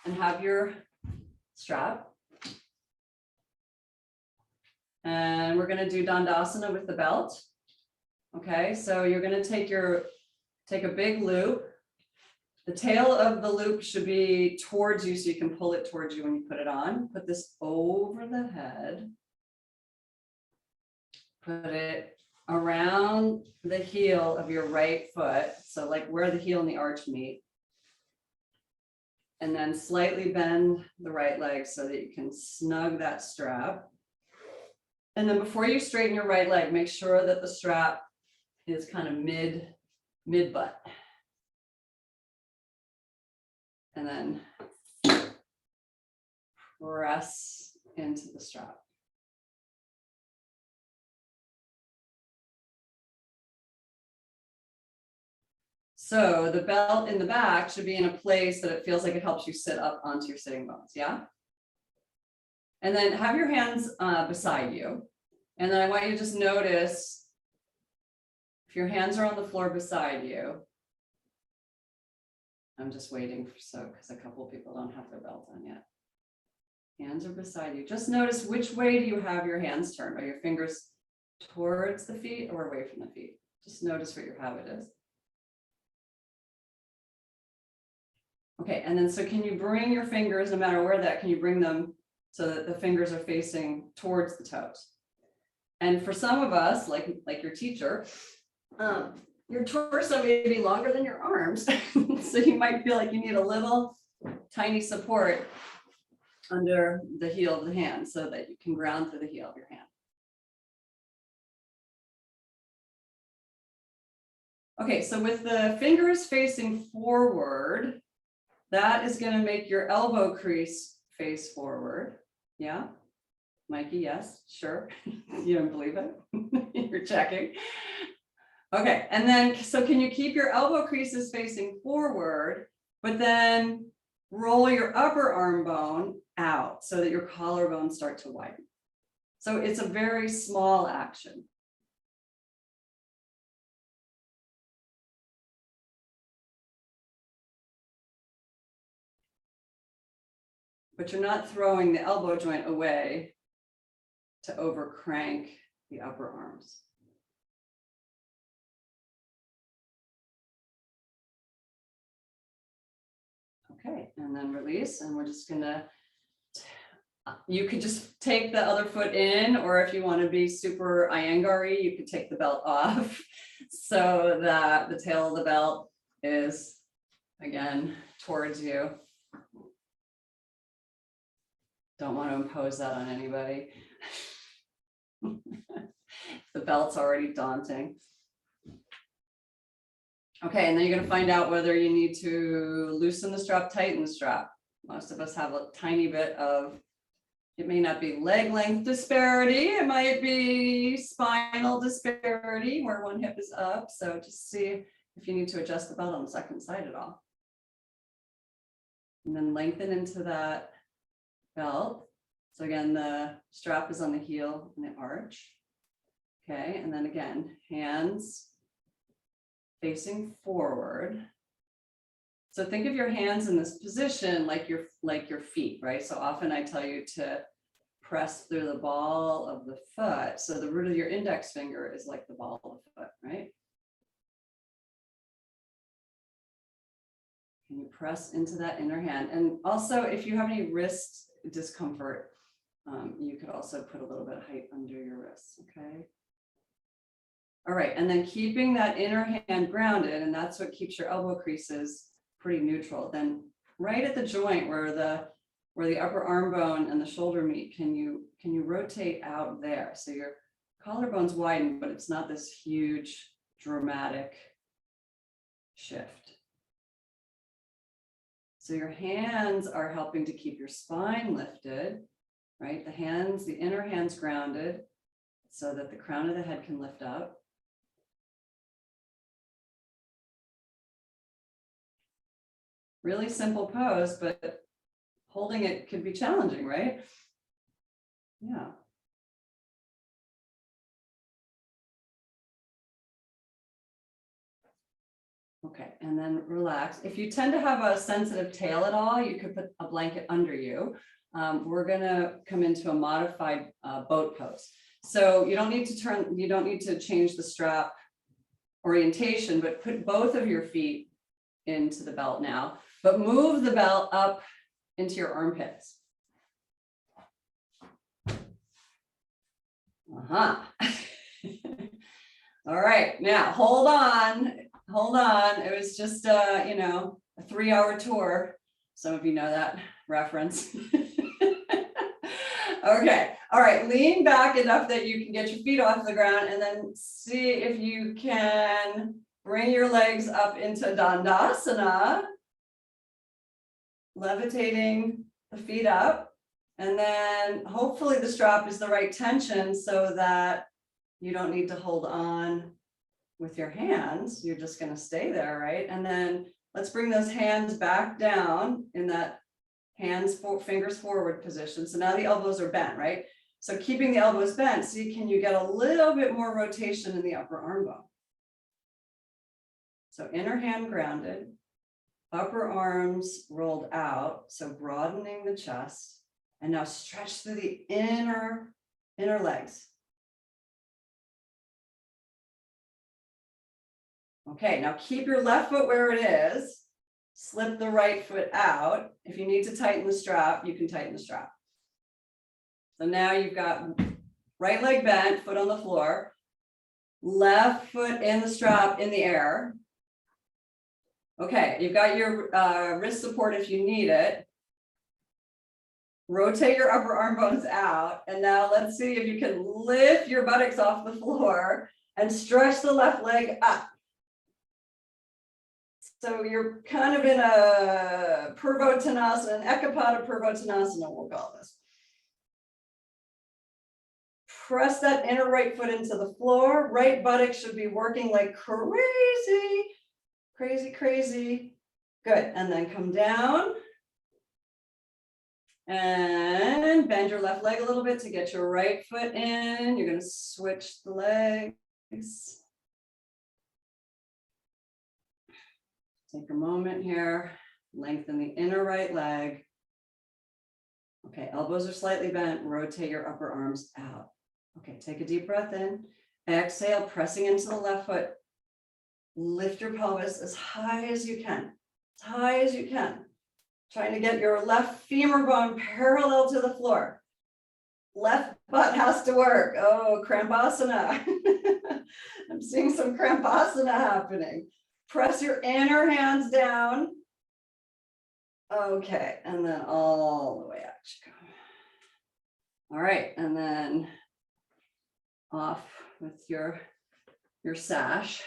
and have your strap. And we're going to do Dandasana with the belt. Okay, so you're going to take a big loop. The tail of the loop should be towards you so you can pull it towards you when you put it on. Put this over the head. Put it around the heel of your right foot. So like where the heel and the arch meet. And then slightly bend the right leg so that you can snug that strap. And then before you straighten your right leg, make sure that the strap is kind of mid butt. And then press into the strap. So the belt in the back should be in a place that it feels like it helps you sit up onto your sitting bones, yeah? And then have your hands beside you. And then I want you to just notice if your hands are on the floor beside you. I'm just waiting because a couple of people don't have their belt on yet. Hands are beside you. Just notice which way do you have your hands turned? Are your fingers towards the feet or away from the feet? Just notice what your habit is. Okay, and then so can you bring your fingers, no matter where can you bring them so that the fingers are facing towards the toes? And for some of us, like your teacher, your torso may be longer than your arms. So you might feel like you need a little tiny support under the heel of the hand so that you can ground through the heel of your hand. Okay, so with the fingers facing forward, that is going to make your elbow crease face forward. Yeah? Mikey, yes, sure. You don't believe it? You're checking. Okay, and then, so can you keep your elbow creases facing forward, but then roll your upper arm bone out so that your collarbones start to widen. So it's a very small action. But you're not throwing the elbow joint away to overcrank the upper arms. Okay, and then release, and we're just gonna, you could just take the other foot in, or if you want to be super Iyengar-y, you could take the belt off so that the tail of the belt is, again, towards you. Don't want to impose that on anybody. The belt's already daunting. Okay, and then you're going to find out whether you need to loosen the strap, tighten the strap. Most of us have a tiny bit of, it may not be leg length disparity, it might be spinal disparity where one hip is up. So just see if you need to adjust the belt on the second side at all. And then lengthen into that belt. So again, the strap is on the heel and the arch. Okay, and then again, hands facing forward. So think of your hands in this position like your feet, right? So often I tell you to press through the ball of the foot. So the root of your index finger is like the ball of the foot, right? Can you press into that inner hand? And also, if you have any wrist discomfort, you could also put a little bit of height under your wrists, okay? All right, and then keeping that inner hand grounded, and that's what keeps your elbow creases pretty neutral. Then right at the joint where the upper arm bone and the shoulder meet, can you rotate out there? So your collarbone's widen, but it's not this huge dramatic shift. So your hands are helping to keep your spine lifted, right? The inner hands grounded so that the crown of the head can lift up. Really simple pose, but holding it could be challenging, right? Yeah. Okay, and then relax. If you tend to have a sensitive tail at all, you could put a blanket under you. We're gonna come into a modified boat pose. So you don't need to change the strap orientation, but put both of your feet into the belt now, but move the belt up into your armpits. All right, now hold on. It was just a 3-hour tour. Some of you know that reference. Okay, all right, lean back enough that you can get your feet off the ground, and then see if you can bring your legs up into Dandasana, levitating the feet up, and then hopefully the strap is the right tension so that you don't need to hold on with your hands. You're just going to stay there, right? And then let's bring those hands back down in that fingers forward position. So now the elbows are bent, right? So keeping the elbows bent, see, can you get a little bit more rotation in the upper arm bone? So inner hand grounded, upper arms rolled out. So broadening the chest, and now stretch through the inner legs. Okay, now keep your left foot where it is. Slip the right foot out. If you need to tighten the strap, you can tighten the strap. So now you've got right leg bent, foot on the floor, left foot in the strap in the air. Okay, you've got your wrist support if you need it. Rotate your upper arm bones out. And now let's see if you can lift your buttocks off the floor and stretch the left leg up. So you're kind of in a Purvottanasana, an Ekapada Purvottanasana, we'll call this. Press that inner right foot into the floor. Right buttock should be working like crazy, crazy, crazy. Good, and then come down. And bend your left leg a little bit to get your right foot in. You're gonna switch the legs. Take a moment here, lengthen the inner right leg. Okay, elbows are slightly bent, rotate your upper arms out. Okay, take a deep breath in. Exhale, pressing into the left foot. Lift your pelvis as high as you can, as high as you can. Trying to get your left femur bone parallel to the floor. Left butt has to work. Oh, Krampasana. I'm seeing some Krampasana happening. Press your inner hands down. Okay, and then all the way out you go. All right, and then off with your sash.